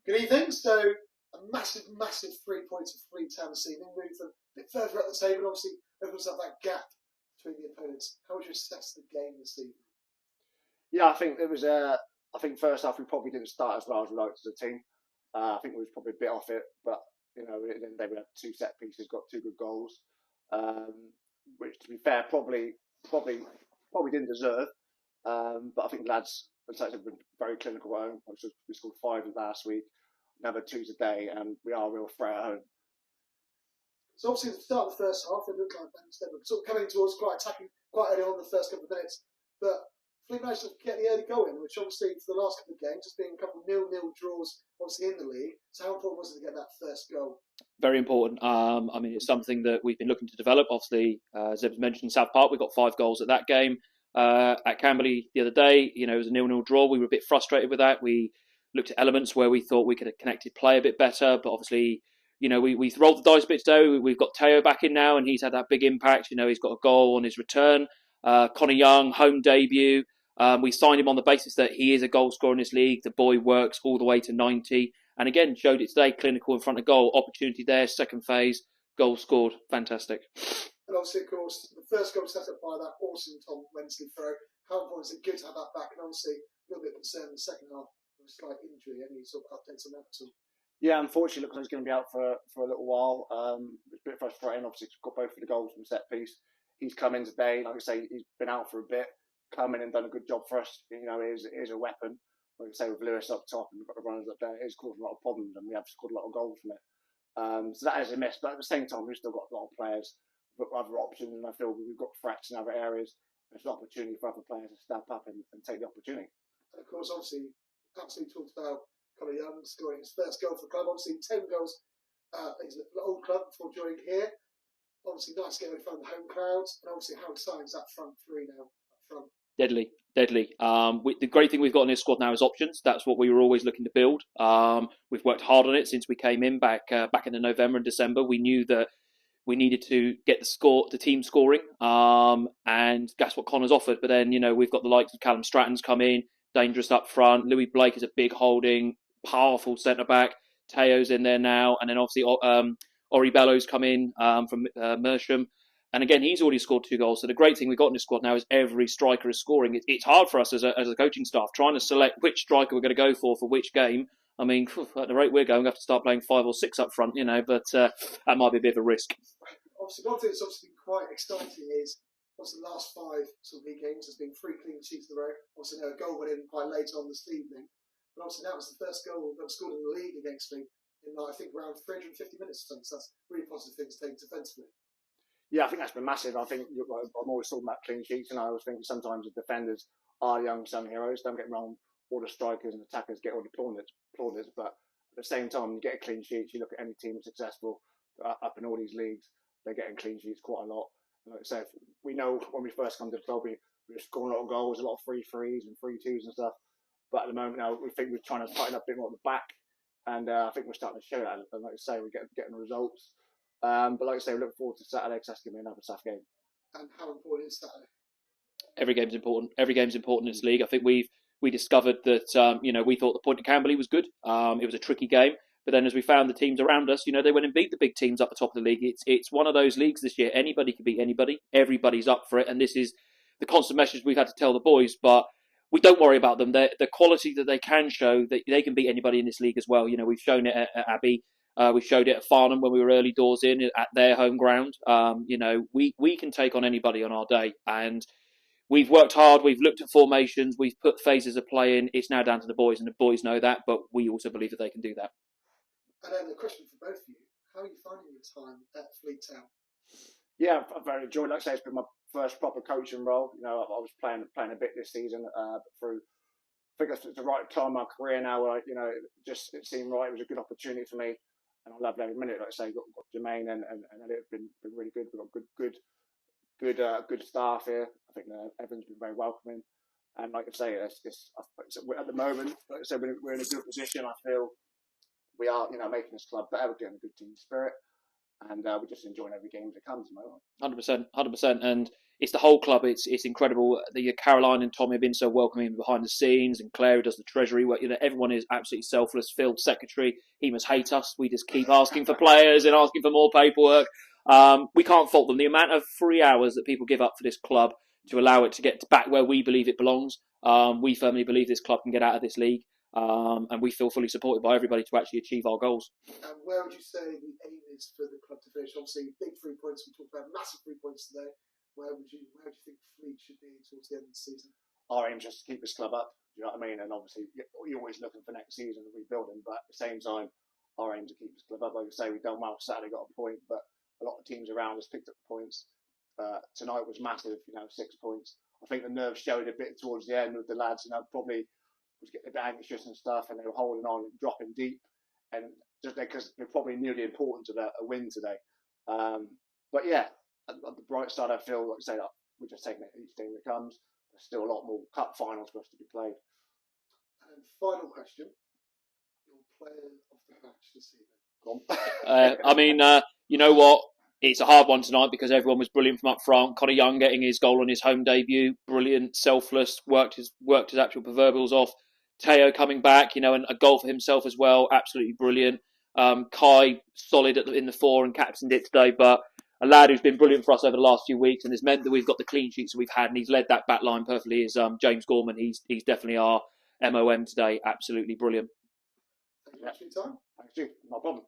Good evening. So, a massive 3 points of Freetown this evening. Moved a bit further up the table. Obviously, opens up that gap between the opponents. How would you assess the game this evening? Yeah, I think it was. I think first half we probably didn't start as well as we liked as a team. I think we was probably a bit off it, but then they would have 2 set pieces, got 2 good goals, which to be fair probably didn't deserve. But I think the lads have been very clinical at home. We scored 5 last week, another 2 today, and we are a real threat at home. So obviously at the start of the first half, it looked like Banstead were sort of coming towards quite attacking quite early on in the first couple of minutes, but Fleet managed to get the early goal in, which obviously for the last couple of games has been a couple of 0-0 draws, obviously in the league. So how important was it to get that first goal? Very important. I mean, it's something that we've been looking to develop. Obviously, Zeb's mentioned South Park. We got 5 goals at that game. At Camberley the other day, it was a 0-0 draw. We were a bit frustrated with that. We looked at elements where we thought we could have connected play a bit better, but obviously, we rolled the dice a bit today. We've got Teo back in now, and he's had that big impact. He's got a goal on his return. Connor Young, home debut. We signed him on the basis that he is a goal scorer in this league. The boy works all the way to 90. And again, showed it today, clinical in front of goal. Opportunity there, second phase, goal scored. Fantastic. And obviously, of course, the first goal set up by that awesome Tom Wensley throw. How important is it good to have that back? And obviously, a little bit concerned in the second half with a slight injury. Any sort of updates on that at all? Yeah, unfortunately, looks like he's going to be out for a little while. It's a bit frustrating. Obviously, he's got both of the goals from set piece. He's come in today. Like I say, he's been out for a bit. Come in and done a good job for us. He is a weapon. Like I say, with Lewis up top and we've got the runners up there, it's caused a lot of problems and we have scored a lot of goals from it. So that is a miss. But at the same time, we've still got a lot of players with other options, and I feel we've got threats in other areas. It's an opportunity for other players to step up and take the opportunity. And of course, obviously, absolutely talked about Connor Young scoring his first goal for the club. Obviously, 10 goals at his old club before joining here. Obviously, nice to get in front of the home crowds. And obviously, how exciting is that front 3 now? Up front. Deadly. The great thing we've got in this squad now is options. That's what we were always looking to build. We've worked hard on it since we came in back in the November and December. We knew that we needed to get the team scoring, and that's what Connor's offered. But then, we've got the likes of Callum Stratton's come in, dangerous up front. Louis Blake is a big holding, powerful centre back. Teo's in there now, and then obviously Ori Bellows come in from Mersham. And again, he's already scored 2 goals. So the great thing we've got in this squad now is every striker is scoring. It's hard for us as a coaching staff trying to select which striker we're going to go for which game. I mean, at the rate we're going, we have to start playing 5 or 6 up front, but that might be a bit of a risk. Obviously, one thing that's obviously been quite exciting is obviously the last 5 sort of league games has been 3 clean sheets in a row. Obviously, a goal went in quite late on this evening. But obviously, that was the first goal that was scored in the league against me in, I think, around 350 minutes. So that's really positive things to take defensively. Yeah, I think that's been massive. I think I'm always talking about clean sheets, and I always think sometimes the defenders are young young heroes. Don't get me wrong, all the strikers and attackers get all the plaudits, but at the same time, you get a clean sheet. You look at any team that's successful up in all these leagues, they're getting clean sheets quite a lot. And like I said, we know when we first come to the club, we were scoring a lot of goals, a lot of 3-3s and 3-2s and stuff. But at the moment now, we think we're trying to tighten up a bit more at the back, and I think we're starting to show that. And like I say, we're getting the results. But like I say, we look forward to Saturday because that's going to be another tough game. And how important is Saturday? Every game's important. Every game's important in this league. I think we discovered that we thought the point of Camberley was good. It was a tricky game, but then as we found the teams around us, they went and beat the big teams up the top of the league. It's one of those leagues this year. Anybody can beat anybody. Everybody's up for it, and this is the constant message we've had to tell the boys. But we don't worry about them. The quality that they can show, that they can beat anybody in this league as well. We've shown it at Abbey. We showed it at Farnham when we were early doors in at their home ground. We can take on anybody on our day, and we've worked hard. We've looked at formations. We've put phases of play in. It's now down to the boys, and the boys know that. But we also believe that they can do that. And then the question for both of you: how are you finding your time at Fleet Town? Yeah, I've very enjoyed it. Like I say, it's been my first proper coaching role. I was playing a bit this season through. I think it's the right time in my career now. Where it seemed right. It was a good opportunity for me. And I love every minute. Like I say, got Jermaine and Elliott have been really good. We've got good staff here. I think everyone's been very welcoming. And like I say, at the moment, like I said, we're in a good position. I feel we are, making this club better. We're getting a good team spirit, and we're just enjoying every game that comes. 100%. And it's the whole club. It's incredible. Caroline and Tommy have been so welcoming behind the scenes, and Claire, who does the treasury work. Everyone is absolutely selfless. Phil, secretary, he must hate us. We just keep asking for players and asking for more paperwork. We can't fault them. The amount of free hours that people give up for this club to allow it to get back where we believe it belongs. We firmly believe this club can get out of this league, and we feel fully supported by everybody to actually achieve our goals. And where would you say the aim is for the club to finish? Obviously, big 3 points. We talked about massive 3 points today. Where do you think Fleet should be towards the end of the season? Our aim is just to keep this club up. Do you know what I mean? And obviously, you're always looking for next season and rebuilding, but at the same time, our aim is to keep this club up. Like I say, we've done well Saturday, got a point, but a lot of teams around us picked up points. Tonight was massive, 6 points. I think the nerves showed a bit towards the end with the lads, probably was getting a bit anxious and stuff, and they were holding on and dropping deep, and just because they probably knew the importance of a win today. But yeah, on the bright side, I feel, like I say, we're just taking it each game that comes. There's still a lot more cup finals for us to be played. And final question: your player of the match this evening? You know what? It's a hard one tonight because everyone was brilliant from up front. Connor Young getting his goal on his home debut, brilliant, selfless, worked his actual proverbials off. Teo coming back, and a goal for himself as well, absolutely brilliant. Kai solid in the 4 and captained it today, but a lad who's been brilliant for us over the last few weeks and has meant that we've got the clean sheets that we've had, and he's led that back line perfectly, is James Gorman. He's definitely our MOM today, absolutely brilliant. Thank you very much for your time. Thank you, no problem.